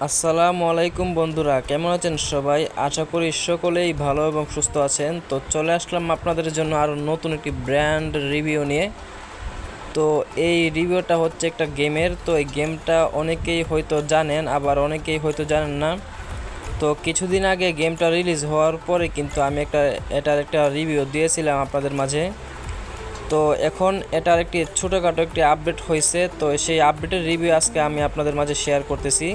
আসসালামু আলাইকুম বন্ধুরা, কেমন আছেন সবাই? আশা করি সকলেই ভালো এবং সুস্থ আছেন। তো চলে আসলাম আপনাদের জন্য আরও নতুন একটি ব্র্যান্ড রিভিউ নিয়ে। তো এই রিভিউটা হচ্ছে একটা গেমের। তো এই গেমটা অনেকেই হয়তো জানেন, আবার অনেকেই হয়তো জানেন না। তো কিছুদিন আগে গেমটা রিলিজ হওয়ার পরে কিন্তু আমি এটার একটা রিভিউ দিয়েছিলাম আপনাদের মাঝে। তো এখন এটার একটি ছোটোখাটো একটি আপডেট হয়েছে। তো সেই আপডেটের রিভিউ আজকে আমি আপনাদের মাঝে শেয়ার করতেছি।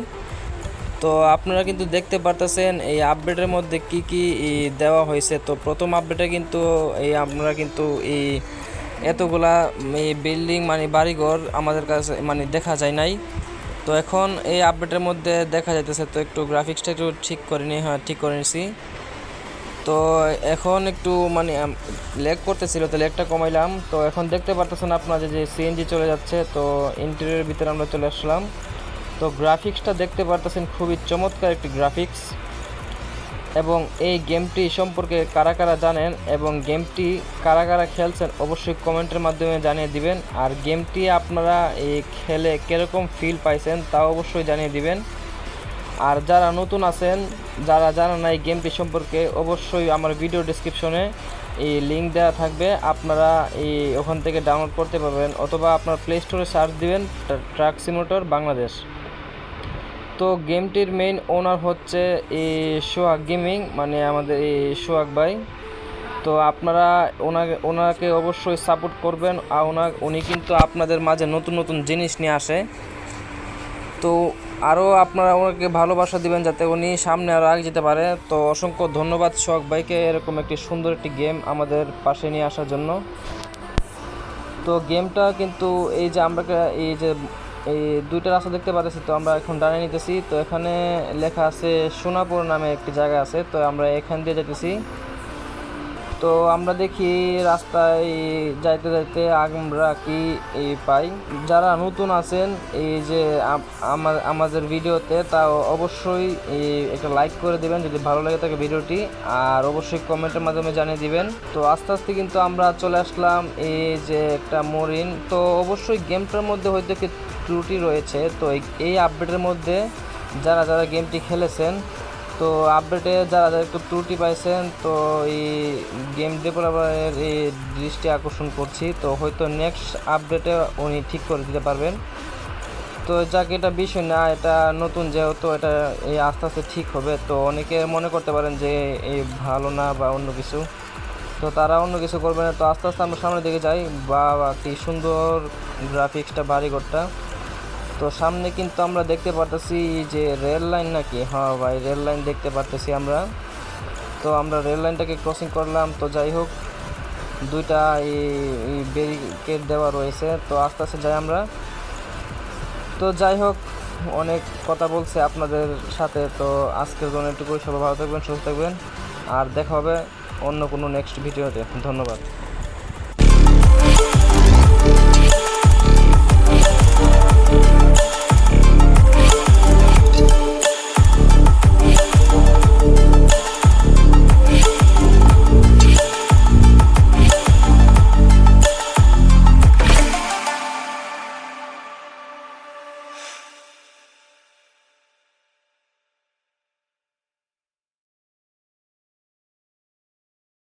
তো আপনারা কিন্তু দেখতে পারতেছেন এই আপডেটের মধ্যে কি কি দেওয়া হয়েছে। তো প্রথম আপডেটে কিন্তু আপনারা কিন্তু এই এতগুলা এই বিল্ডিং মানে বাড়িঘর আমাদের কাছে মানে দেখা যায় নাই। তো এখন এই আপডেটের মধ্যে দেখা যাইতেছে। তো একটু গ্রাফিক্সটা একটু ঠিক করে নিছি। তো এখন একটু মানে ল্যাগ করতেছিল, তো ল্যাগটা কমাইলাম। তো এখন দেখতে পারতেছেন আপনারা যে সিএনজি চলে যাচ্ছে। তো ইন্টেরিয়রের ভিতরে আমরা চলে আসলাম। তো গ্রাফিক্সটা দেখতে পারতেছেন, খুবই চমৎকার একটি গ্রাফিক্স। এবং এই গেমটি সম্পর্কে কারা কারা জানেন এবং গেমটি কারা কারা খেলছেন অবশ্যই কমেন্টের মাধ্যমে জানিয়ে দিবেন। আর গেমটি আপনারা এই খেলে কীরকম ফিল পাইছেন তাও অবশ্যই জানিয়ে দিবেন। আর যারা নতুন আছেন, যারা জানেন না এই গেমটি সম্পর্কে, অবশ্যই আমার ভিডিও ডেসক্রিপশনে এই লিঙ্ক দেওয়া থাকবে, আপনারা এই ওখান থেকে ডাউনলোড করতে পারবেন, অথবা আপনার প্লে স্টোরে সার্চ দিবেন ট্রাক সিমুলেটর বাংলাদেশ। তো গেমটির মেইন ওনার হচ্ছে এই সোহাগ গেমিং, মানে আমাদের এই সোহাগ ভাই। তো আপনারা ওনাকে অবশ্যই সাপোর্ট করবেন। আর উনি কিন্তু আপনাদের মাঝে নতুন নতুন জিনিস নিয়ে আসে। তো আরও আপনারা ওনাকে ভালোবাসা দিবেন যাতে উনি সামনে আরও আগে যেতে পারে। তো অসংখ্য ধন্যবাদ সোহাগ ভাইকে এরকম একটি সুন্দর একটি গেম আমাদের পাশে নিয়ে আসার জন্য। তো গেমটা কিন্তু এই যে আমরা এই দুইটা রাস্তা দেখতে পাচ্ছি। তো আমরা এখন ডানে নিতেছি। তো এখানে লেখা আছে সোনাপুর নামে একটি জায়গা আছে। তো আমরা এখান দিয়ে যেতেছি। তো আমরা দেখি রাস্তায় যাইতে যাইতে আমরা কি পাই। যারা নতুন আছেন এই যে আমাদের ভিডিওতে, তা অবশ্যই একটা লাইক করে দিবেন যদি ভালো লাগে থাকে ভিডিওটি, আর অবশ্যই কমেন্টের মাধ্যমে জানিয়ে দিবেন। তো আস্তে আস্তে কিন্তু আমরা চলে আসলাম এই যে একটা মরিন। তো অবশ্যই গেমটার মধ্যে হয়তো একটি ত্রুটি রয়েছে। তো এই আপডেটের মধ্যে যারা যারা গেমটি খেলেছেন, তো আপডেটে যারা যারা একটু ত্রুটি পাইছেন, তো এই গেম ডেভেলপারের এই দৃষ্টি আকর্ষণ করছি। তো হয়তো নেক্সট আপডেটে উনি ঠিক করে দিতে পারবেন। তো যাক, এটা বিষয় না, এটা নতুন যেহেতু এটা এই আস্তে আস্তে ঠিক হবে। তো অনেকে মনে করতে পারেন যে এই ভালো না বা অন্য কিছু, তো তারা অন্য কিছু করবে না। তো আস্তে আস্তে আমরা সামনের দিকে যাই। বা কি সুন্দর গ্রাফিক্সটা, বাড়িঘরটা। তো সামনে কিন্তু আমরা দেখতে পারতেছি যে রেল লাইন, নাকি হ্যাঁ ভাই রেল লাইন দেখতে পারতেছি আমরা। তো আমরা রেল লাইনটাকে ক্রসিং করলাম। তো যাই হোক, দুইটা এই ব্যারিকেড দেওয়া রয়েছে। তো আস্তে আস্তে যাই আমরা। তো যাই হোক, অনেক কথা বলছে আপনাদের সাথে। তো আজকের জন্য একটু সবাই ভালো থাকবেন, সুস্থ থাকবেন, আর দেখা হবে অন্য কোনো নেক্সট ভিডিওতে। ধন্যবাদ।